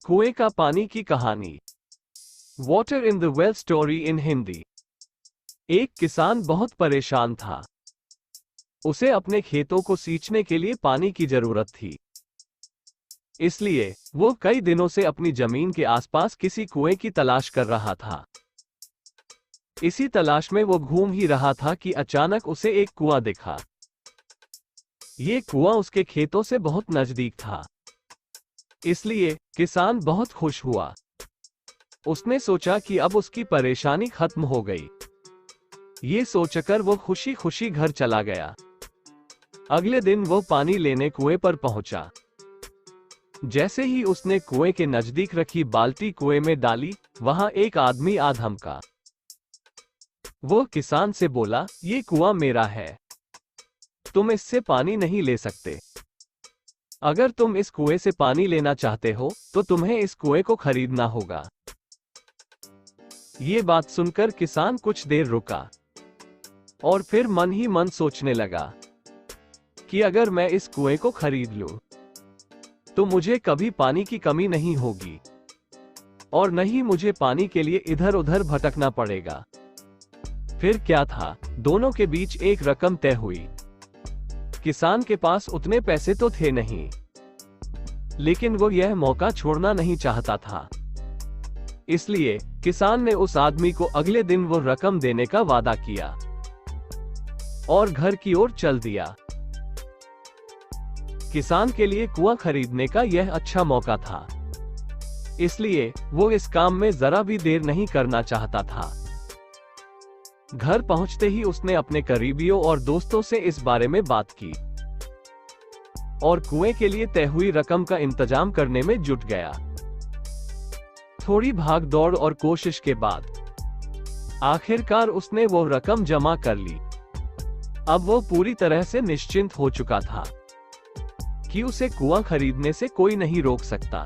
कुएं का पानी की कहानी। Water in the well story in Hindi. एक किसान बहुत परेशान था। उसे अपने खेतों को सींचने के लिए पानी की जरूरत थी। इसलिए वो कई दिनों से अपनी जमीन के आसपास किसी कुएं की तलाश कर रहा था। इसी तलाश में वो घूम ही रहा था कि अचानक उसे एक कुआं दिखा। ये कुआं उसके खेतों से बहुत नजदीक था, इसलिए किसान बहुत खुश हुआ। उसने सोचा कि अब उसकी परेशानी खत्म हो गई। ये सोचकर वो खुशी खुशी घर चला गया। अगले दिन वो पानी लेने कुएं पर पहुंचा। जैसे ही उसने कुएं के नजदीक रखी बाल्टी कुएं में डाली, वहां एक आदमी आ धमका। वो किसान से बोला, ये कुआं मेरा है, तुम इससे पानी नहीं ले सकते। अगर तुम इस कुएं से पानी लेना चाहते हो तो तुम्हें इस कुएं को खरीदना होगा। ये बात सुनकर किसान कुछ देर रुका और फिर मन ही मन सोचने लगा कि अगर मैं इस कुएं को खरीद लूं तो मुझे कभी पानी की कमी नहीं होगी और न ही मुझे पानी के लिए इधर उधर भटकना पड़ेगा। फिर क्या था, दोनों के बीच एक रकम तय हुई। किसान के पास उतने पैसे तो थे नहीं, लेकिन वो यह मौका छोड़ना नहीं चाहता था। इसलिए किसान ने उस आदमी को अगले दिन वो रकम देने का वादा किया और घर की ओर चल दिया। किसान के लिए कुआं खरीदने का यह अच्छा मौका था, इसलिए वो इस काम में जरा भी देर नहीं करना चाहता था। घर पहुंचते ही उसने अपने करीबियों और दोस्तों से इस बारे में बात की और कुएं के लिए तय हुई रकम का इंतजाम करने में जुट गया। थोड़ी भाग दौड़ और कोशिश के बाद आखिरकार उसने वो रकम जमा कर ली। अब वो पूरी तरह से निश्चिंत हो चुका था कि उसे कुआं खरीदने से कोई नहीं रोक सकता।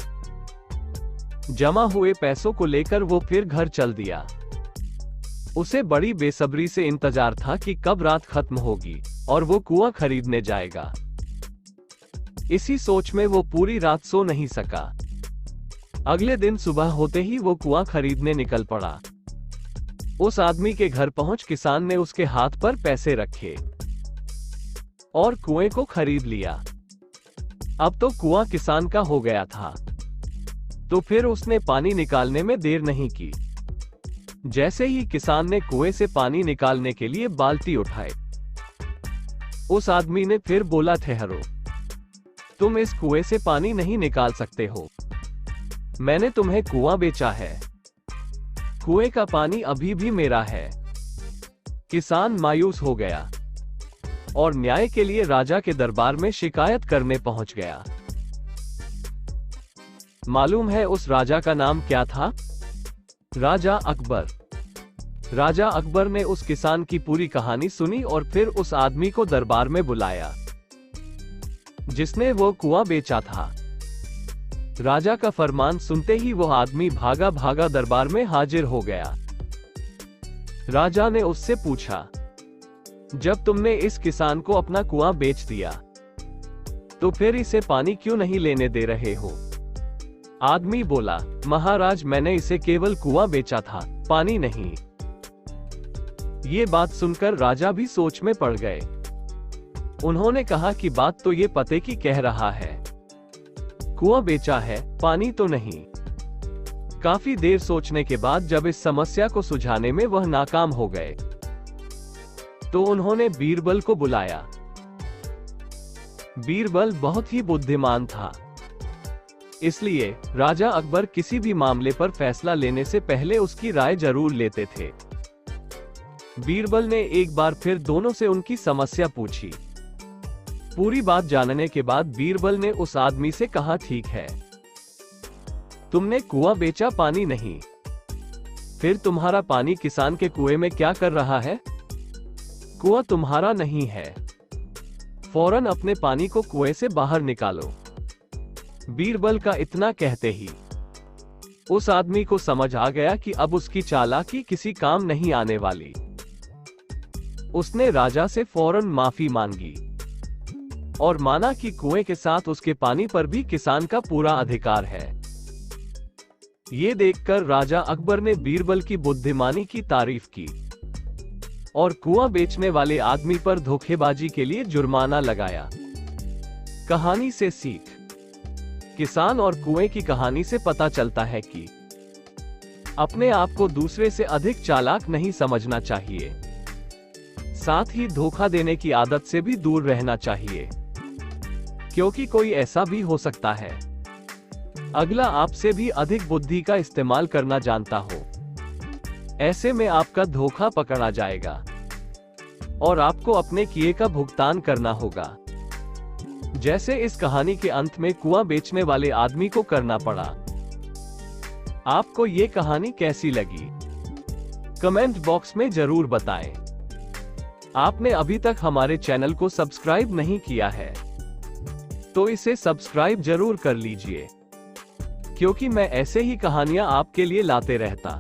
जमा हुए पैसों को लेकर वो फिर घर चल दिया। उसे बड़ी बेसब्री से इंतजार था कि कब रात खत्म होगी और वो कुआं खरीदने जाएगा। इसी सोच में वो पूरी रात सो नहीं सका। अगले दिन सुबह होते ही वो कुआं खरीदने निकल पड़ा। उस आदमी के घर पहुंच किसान ने उसके हाथ पर पैसे रखे और कुएं को खरीद लिया। अब तो कुआं किसान का हो गया था। तो फिर उसने पानी निकालने में देर नहीं की। जैसे ही किसान ने कुएं से पानी निकालने के लिए बाल्टी उठाई, उस आदमी ने फिर बोला, ठहरो, तुम इस कुएं से पानी नहीं निकाल सकते हो। मैंने तुम्हें कुआं बेचा है। कुएं का पानी अभी भी मेरा है। किसान मायूस हो गया और न्याय के लिए राजा के दरबार में शिकायत करने पहुंच गया। मालूम है उस राजा का नाम क्या था? राजा अकबर। राजा अकबर ने उस किसान की पूरी कहानी सुनी और फिर उस आदमी को दरबार में बुलाया जिसने वो कुआं बेचा था। राजा का फरमान सुनते ही वो आदमी भागा भागा दरबार में हाजिर हो गया। राजा ने उससे पूछा, जब तुमने इस किसान को अपना कुआं बेच दिया तो फिर इसे पानी क्यों नहीं लेने दे रहे हो? आदमी बोला, महाराज, मैंने इसे केवल कुआं बेचा था, पानी नहीं। ये बात सुनकर राजा भी सोच में पड़ गए। उन्होंने कहा कि बात तो ये पते की कह रहा है, कुआं बेचा है, पानी तो नहीं। काफी देर सोचने के बाद जब इस समस्या को सुलझाने में वह नाकाम हो गए तो उन्होंने बीरबल को बुलाया। बीरबल बहुत ही बुद्धिमान था, इसलिए राजा अकबर किसी भी मामले पर फैसला लेने से पहले उसकी राय जरूर लेते थे। बीरबल ने एक बार फिर दोनों से उनकी समस्या पूछी। पूरी बात जानने के बाद बीरबल ने उस आदमी से कहा, ठीक है, तुमने कुआं बेचा, पानी नहीं। फिर तुम्हारा पानी किसान के कुएं में क्या कर रहा है? कुआं तुम्हारा नहीं है, फौरन अपने पानी को कुएं से बाहर निकालो। बीरबल का इतना कहते ही उस आदमी को समझ आ गया कि अब उसकी चालाकी किसी काम नहीं आने वाली। उसने राजा से फौरन माफी मांगी और माना कि कुएं के साथ उसके पानी पर भी किसान का पूरा अधिकार है। ये देखकर राजा अकबर ने बीरबल की बुद्धिमानी की तारीफ की और कुआं बेचने वाले आदमी पर धोखेबाजी के लिए जुर्माना लगाया। कहानी से सीख। किसान और कुएं की कहानी से पता चलता है कि अपने आप को दूसरे से अधिक चालाक नहीं समझना चाहिए। साथ ही धोखा देने की आदत से भी दूर रहना चाहिए, क्योंकि कोई ऐसा भी हो सकता है अगला आपसे भी अधिक बुद्धि का इस्तेमाल करना जानता हो। ऐसे में आपका धोखा पकड़ा जाएगा और आपको अपने किए का भुगतान करना होगा, जैसे इस कहानी के अंत में कुआं बेचने वाले आदमी को करना पड़ा। आपको ये कहानी कैसी लगी? कमेंट बॉक्स में जरूर बताएं। आपने अभी तक हमारे चैनल को सब्सक्राइब नहीं किया है तो इसे सब्सक्राइब जरूर कर लीजिए, क्योंकि मैं ऐसे ही कहानियां आपके लिए लाते रहता।